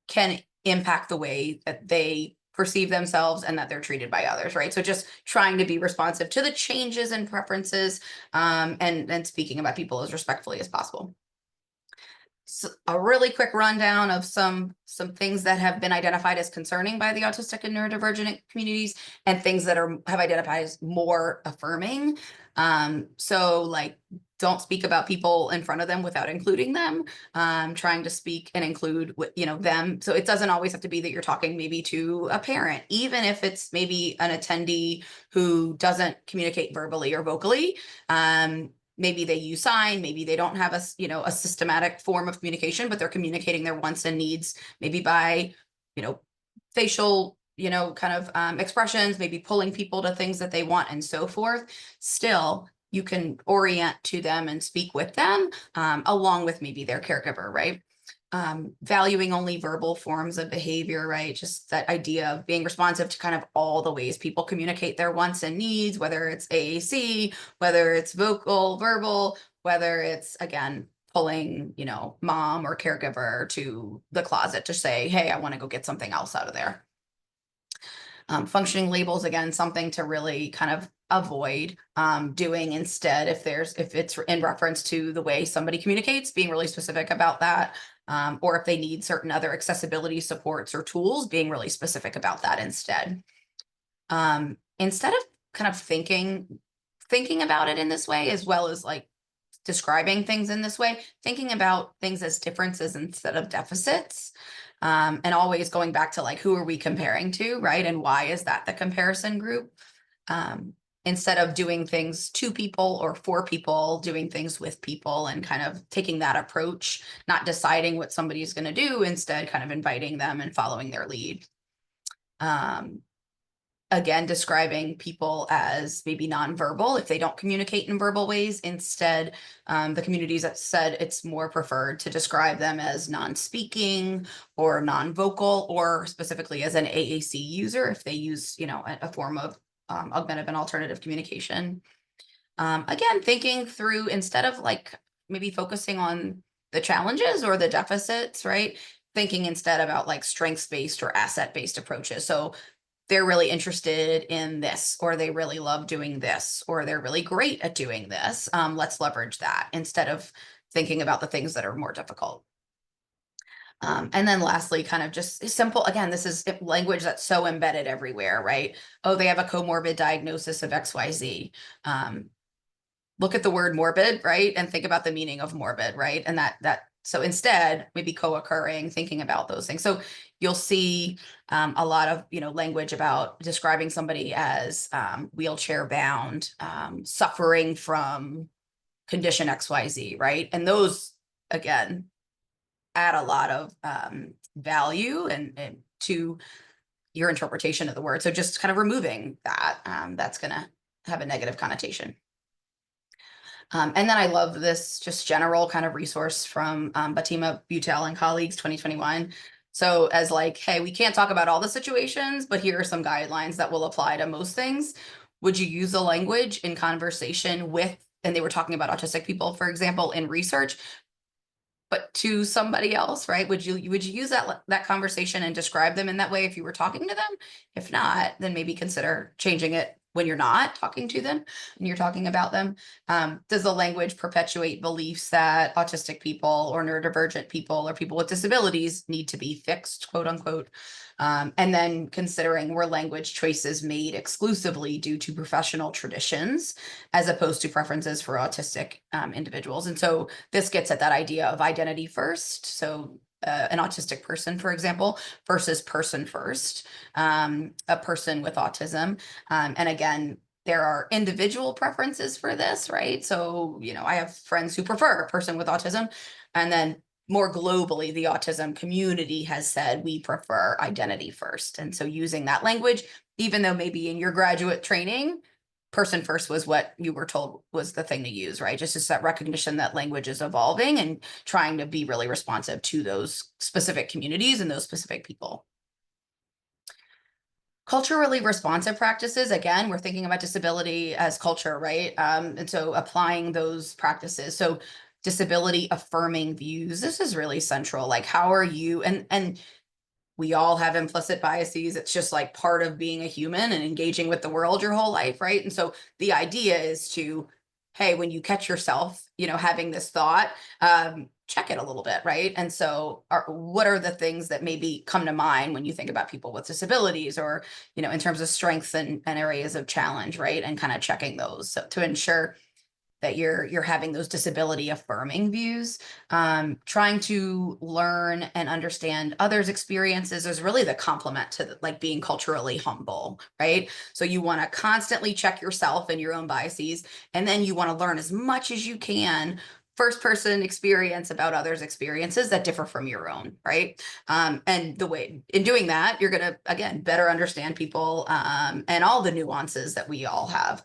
can impact the way that they perceive themselves and that they're treated by others, right? So just trying to be responsive to the changes and preferences and speaking about people as respectfully as possible. So a really quick rundown of some things that have been identified as concerning by the autistic and neurodivergent communities and things that have identified as more affirming. So like, don't speak about people in front of them without including them, trying to speak and include them. So it doesn't always have to be that you're talking maybe to a parent, even if it's maybe an attendee who doesn't communicate verbally or vocally. Maybe they use sign, maybe they don't have a systematic form of communication, but they're communicating their wants and needs, maybe by, facial, kind of expressions, maybe pulling people to things that they want and so forth. Still, you can orient to them and speak with them along with maybe their caregiver, right? Valuing only verbal forms of behavior, right? Just that idea of being responsive to kind of all the ways people communicate their wants and needs, whether it's AAC, whether it's vocal, verbal, whether it's, again, pulling, mom or caregiver to the closet to say, hey, I want to go get something else out of there. Functioning labels, again, something to really kind of avoid doing instead if it's in reference to the way somebody communicates, being really specific about that. Or if they need certain other accessibility supports or tools, being really specific about that instead. Instead of kind of thinking about it in this way, as well as like describing things in this way, thinking about things as differences instead of deficits. And always going back to like, who are we comparing to, right? And why is that the comparison group? Instead of doing things to people or for people, doing things with people and kind of taking that approach, not deciding what somebody's going to do, instead kind of inviting them and following their lead. Again, describing people as maybe nonverbal if they don't communicate in verbal ways. Instead, the communities that said it's more preferred to describe them as non-speaking or non-vocal, or specifically as an AAC user if they use, you know, a form of augmentative and alternative communication. Again, thinking through, instead of like maybe focusing on the challenges or the deficits, right? Thinking instead about like strengths-based or asset-based approaches. So they're really interested in this, or they really love doing this, or they're really great at doing this. Let's leverage that instead of thinking about the things that are more difficult. And then lastly, kind of just simple, again, this is language that's so embedded everywhere, right? Oh, they have a comorbid diagnosis of XYZ. Look at the word morbid, right? And think about the meaning of morbid, right? And so instead, maybe co-occurring, thinking about those things. So you'll see a lot of, you know, language about describing somebody as wheelchair bound, suffering from condition XYZ, right? And those, again, add a lot of value and to your interpretation of the word. So just kind of removing that, that's going to have a negative connotation. And then I love this just general kind of resource from Batima Butel and colleagues 2021. So as like, hey, we can't talk about all the situations, but here are some guidelines that will apply to most things. Would you use the language in conversation with, and they were talking about autistic people, for example, in research, but to somebody else, right? Would you use that conversation and describe them in that way if you were talking to them? If not, then maybe consider changing it when you're not talking to them and you're talking about them. Does the language perpetuate beliefs that autistic people or neurodivergent people or people with disabilities need to be fixed, quote unquote? And then considering, were language choices made exclusively due to professional traditions as opposed to preferences for autistic individuals? And so this gets at that idea of identity first. So an autistic person, for example, versus person first, a person with autism. And again, there are individual preferences for this, right? So, you know, I have friends who prefer a person with autism, and then more globally, the autism community has said we prefer identity first. And so using that language, even though maybe in your graduate training, person first was what you were told was the thing to use, right? Just that recognition that language is evolving and trying to be really responsive to those specific communities and those specific people. Culturally responsive practices, again, we're thinking about disability as culture, right? And so applying those practices. So disability affirming views, this is really central. Like, how are you, and we all have implicit biases. It's just like part of being a human and engaging with the world your whole life, right? And so the idea is to, hey, when you catch yourself, you know, having this thought, check it a little bit, right? And so what are the things that maybe come to mind when you think about people with disabilities, or, you know, in terms of strengths and areas of challenge, right? And kind of checking those, so to ensure that you're having those disability affirming views. Trying to learn and understand others' experiences is really the complement to like being culturally humble, right? So you want to constantly check yourself and your own biases, and then you want to learn as much as you can first person experience about others' experiences that differ from your own, right? And the way in doing that, you're going to, again, better understand people and all the nuances that we all have.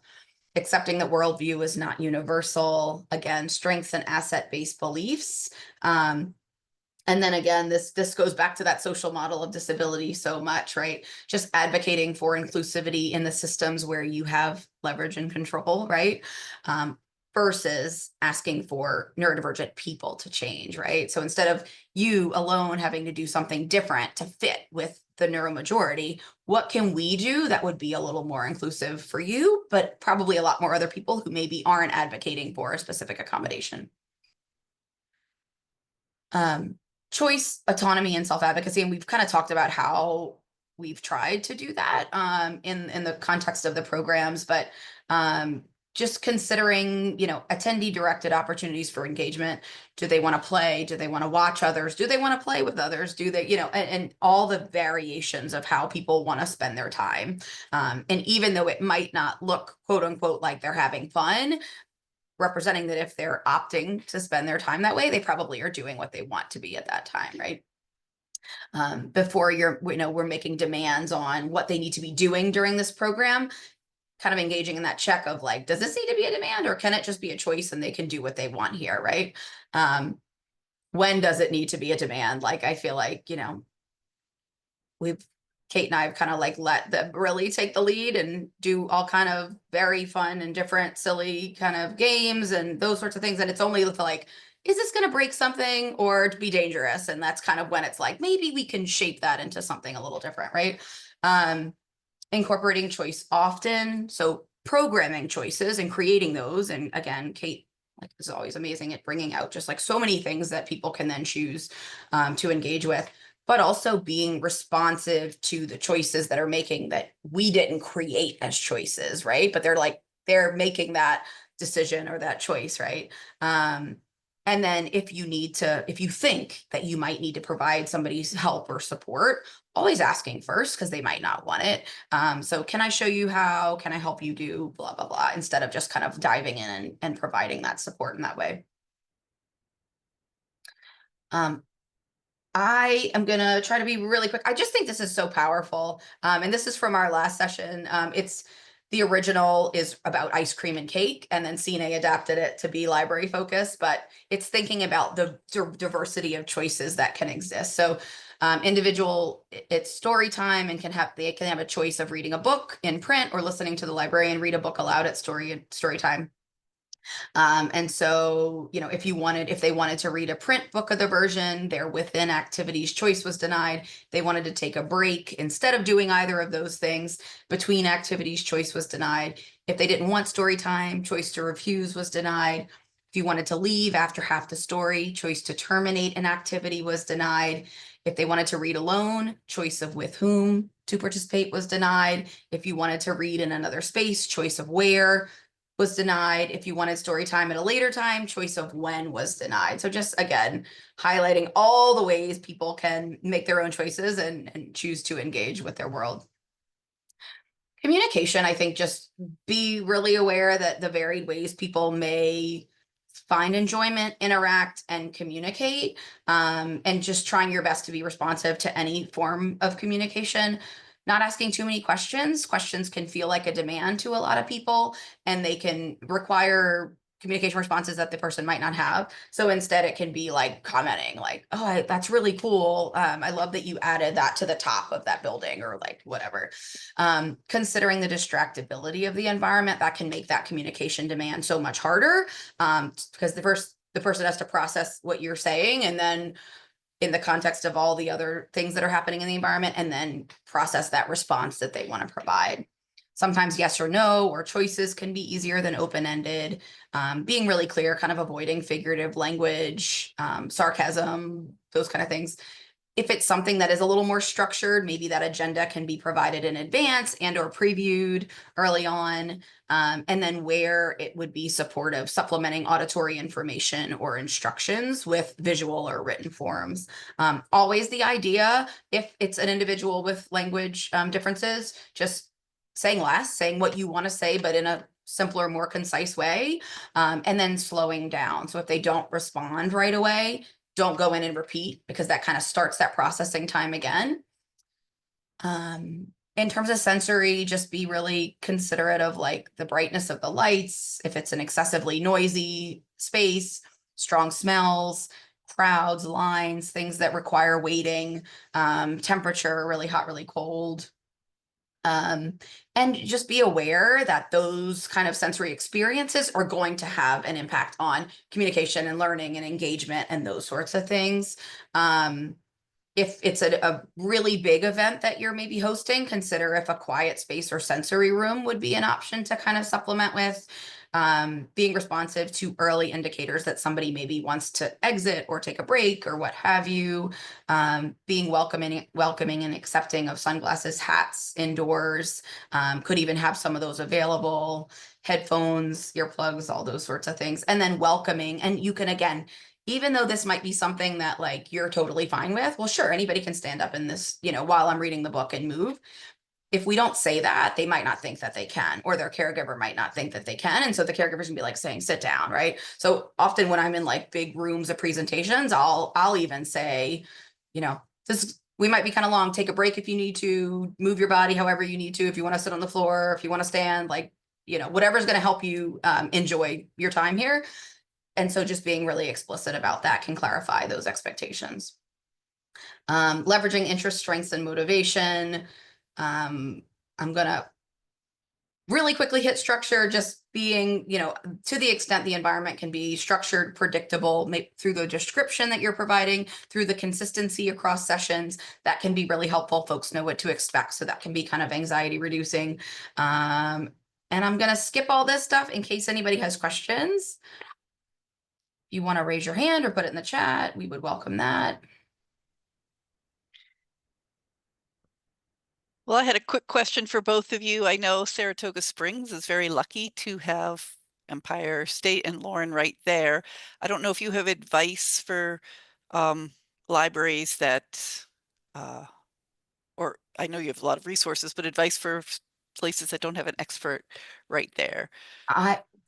Accepting that worldview is not universal, again, strengths and asset-based beliefs. And then again, this goes back to that social model of disability so much, right? Just advocating for inclusivity in the systems where you have leverage and control, right? Versus asking for neurodivergent people to change, right? So instead of you alone having to do something different to fit with the neuromajority, what can we do that would be a little more inclusive for you, but probably a lot more other people who maybe aren't advocating for a specific accommodation? Choice, autonomy, and self-advocacy. And we've kind of talked about how we've tried to do that in the context of the programs, but just considering, attendee directed opportunities for engagement. Do they want to play? Do they want to watch others? Do they want to play with others? Do they, and all the variations of how people want to spend their time. And even though it might not look, quote unquote, like they're having fun, representing that if they're opting to spend their time that way, they probably are doing what they want to be at that time, right? Before we're making demands on what they need to be doing during this program, kind of engaging in that check of like, does this need to be a demand or can it just be a choice and they can do what they want here, right? When does it need to be a demand? Like, I feel like, Kate and I have kind of like let them really take the lead and do all kind of very fun and different, silly kind of games and those sorts of things. And it's only like, is this going to break something or be dangerous? And that's kind of when it's like, maybe we can shape that into something a little different, right? Incorporating choice often. So programming choices and creating those. And again, Kate is always amazing at bringing out just like so many things that people can then choose to engage with, but also being responsive to the choices that are making that we didn't create as choices, right? But they're making that decision or that choice, right? And then if you think that you might need to provide somebody's help or support, always asking first because they might not want it. So can I show you how? Can I help you do blah, blah, blah, instead of just kind of diving in and providing that support in that way. I am going to try to be really quick. I just think this is so powerful. And this is from our last session. The original is about ice cream and cake, and then CNA adapted it to be library focused, but it's thinking about the diversity of choices that can exist. So it's story time and they can have a choice of reading a book in print or listening to the librarian read a book aloud at story time. And so, if they wanted to read a print book of the version, their within activities choice was denied. They wanted to take a break instead of doing either of those things between activities, choice was denied. If they didn't want story time, choice to refuse was denied. If you wanted to leave after half the story, choice to terminate an activity was denied. If they wanted to read alone, choice of with whom to participate was denied. If you wanted to read in another space, choice of where was denied. If you wanted story time at a later time, choice of when was denied. So just, again, highlighting all the ways people can make their own choices and choose to engage with their world. Communication, I think, just be really aware that the varied ways people may find enjoyment, interact, and communicate, and just trying your best to be responsive to any form of communication. Not asking too many questions. Questions can feel like a demand to a lot of people, and they can require communication responses that the person might not have. So instead it can be like commenting like, oh, that's really cool. I love that you added that to the top of that building, or like whatever. Considering the distractibility of the environment, that can make that communication demand so much harder, because the person has to process what you're saying, and then in the context of all the other things that are happening in the environment, and then process that response that they want to provide. Sometimes yes or no or choices can be easier than open-ended. Being really clear, kind of avoiding figurative language, sarcasm, those kind of things. If it's something that is a little more structured, maybe that agenda can be provided in advance and or previewed early on. And then where it would be supportive, supplementing auditory information or instructions with visual or written forms. Always the idea, if it's an individual with language differences, just saying less, saying what you want to say, but in a simpler, more concise way, and then slowing down. So if they don't respond right away, don't go in and repeat, because that kind of starts that processing time again. In terms of sensory, just be really considerate of like the brightness of the lights, if it's an excessively noisy space, strong smells, crowds, lines, things that require waiting, temperature, really hot, really cold. And just be aware that those kind of sensory experiences are going to have an impact on communication and learning and engagement and those sorts of things. If it's a really big event that you're maybe hosting, consider if a quiet space or sensory room would be an option to kind of supplement with. being responsive to early indicators that somebody maybe wants to exit or take a break or what have you, being welcoming and accepting of sunglasses, hats indoors, could even have some of those available, headphones, earplugs, all those sorts of things, and then welcoming. And you can, again, even though this might be something that like you're totally fine with, well, sure, anybody can stand up in this, while I'm reading the book and move. If we don't say that, they might not think that they can, or their caregiver might not think that they can. And so the caregiver's gonna be like saying, sit down, right? So often when I'm in like big rooms of presentations, I'll even say, this, we might be kind of long, take a break if you need to, move your body however you need to, if you want to sit on the floor, if you want to stand, like, whatever's going to help you enjoy your time here. And so just being really explicit about that can clarify those expectations. Leveraging interest, strengths, and motivation. I'm going to really quickly hit structure, just being, to the extent the environment can be structured, predictable, through the description that you're providing, through the consistency across sessions, that can be really helpful. Folks know what to expect. So that can be kind of anxiety reducing. And I'm going to skip all this stuff in case anybody has questions. If you want to raise your hand or put it in the chat, we would welcome that. Well, I had a quick question for both of you. I know Saratoga Springs is very lucky to have Empire State and Lauren right there. I don't know if you have advice for libraries that, or I know you have a lot of resources, but advice for places that don't have an expert right there.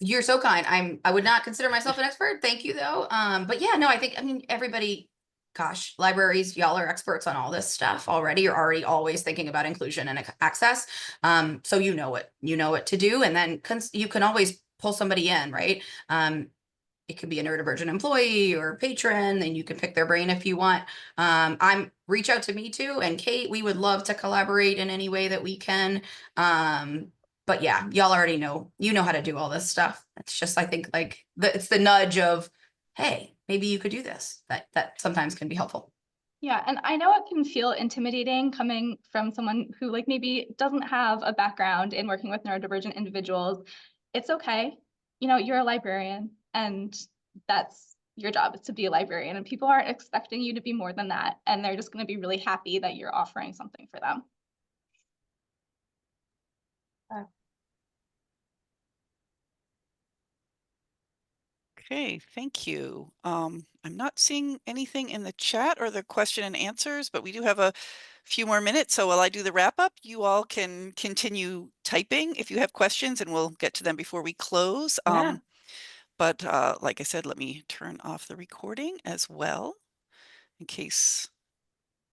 You're so kind. I would not consider myself an expert. Thank you though. But yeah, no, I mean, everybody, gosh, libraries, y'all are experts on all this stuff already. You're already always thinking about inclusion and access. So you know what to do. And then you can always pull somebody in, right? It could be a neurodivergent employee or patron, and you can pick their brain if you want. Reach out to me too. And Kate, we would love to collaborate in any way that we can. But yeah, y'all already know, how to do all this stuff. It's just, I think like it's the nudge of, hey, maybe you could do this. That sometimes can be helpful. Yeah, and I know it can feel intimidating coming from someone who like maybe doesn't have a background in working with neurodivergent individuals. It's okay. You're a librarian and that's your job, is to be a librarian, and people aren't expecting you to be more than that. And they're just going to be really happy that you're offering something for them. Okay, thank you. I'm not seeing anything in the chat or the question and answers, but we do have a few more minutes. So while I do the wrap up, you all can continue typing if you have questions, and we'll get to them before we close. Yeah. But like I said, let me turn off the recording as well in case